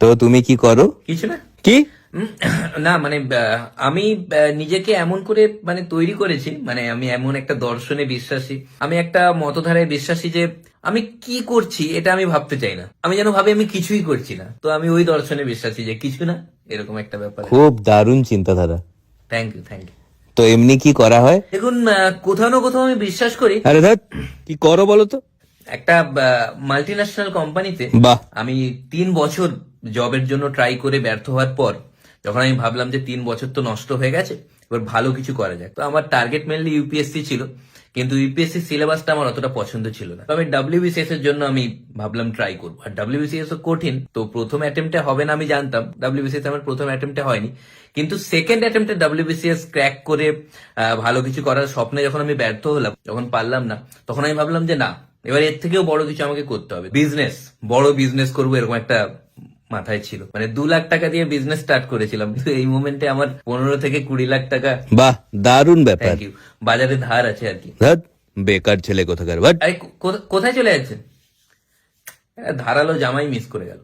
তো তুমি কি করো? কিছু না। কি? না মানে আমি নিজেকে এমন করে মানে তৈরি করেছি, মানে আমি এমন একটা দর্শনে বিশ্বাসী, আমি একটা মতধারায় বিশ্বাসী যে আমি কি করছি এটা আমি ভাবতে চাই না, আমি যেন ভাবি আমি কিছুই করছি না। তো আমি ওই দর্শনে বিশ্বাসী যে কিছু না, এরকম একটা ব্যাপার। খুব দারুণ চিন্তাধারা। Thank you, thank you. তো এমনি কি করা হয়? দেখুন, কোথাও না কোথাও আমি বিশ্বাস করি। আরে ধ্যাৎ, কি করো বলো তো? একটা মাল্টি ন্যাশনাল কোম্পানিতে বাহ। আমি 3 বছর জবের জন্য ট্রাই করে ব্যর্থ হওয়ার পর যখন আমি ভাবলাম যে 3 বছর তো নষ্ট হয়ে গেছে, এবার ভালো কিছু করা যায়। তো আমার টার্গেট মেনলি ইউপিএসসি ছিল, কিন্তু ইউপিএসসি সিলেবাসটা আমার অতটা পছন্দ ছিল না। তো আমি ডাব্লিউবিসিএস এর জন্য আমি ভাবলাম ট্রাই করবো। আর ডাব্লিউবিসিএস ও কঠিন, তো প্রথম অ্যাটেম্পটে হবে না আমি জানতাম। ডাব্লিউবিসিএস আমার প্রথম অ্যাটেম্পটে হয়নি, কিন্তু সেকেন্ড অ্যাটেম্পটে ডাব্লিউবিসিএস ক্র্যাক করে ভালো কিছু করার স্বপ্নে যখন আমি ব্যর্থ হলাম, যখন পারলাম না, তখন আমি ভাবলাম যে না, এবার এর থেকেও বড় কিছু আমাকে করতে হবে। বিজনেস, বড় বিজনেস করবো এরকম একটা মাথায় ছিল। মানে 2 লাখ টাকা দিয়ে বিজনেস স্টার্ট করেছিলাম, কিন্তু এই মোমেন্টে আমার 15 থেকে 20 লাখ টাকা, বাহ, দারুণ ব্যাপার। থ্যাংক ইউ, বাজারে ধার আছে আর কি। ধ্যাৎ, বেকার ছেলে কোথাকার। বাট আরে কোথায় চলে যাচ্ছেন? ধারালো জামাই মিস করে গেল।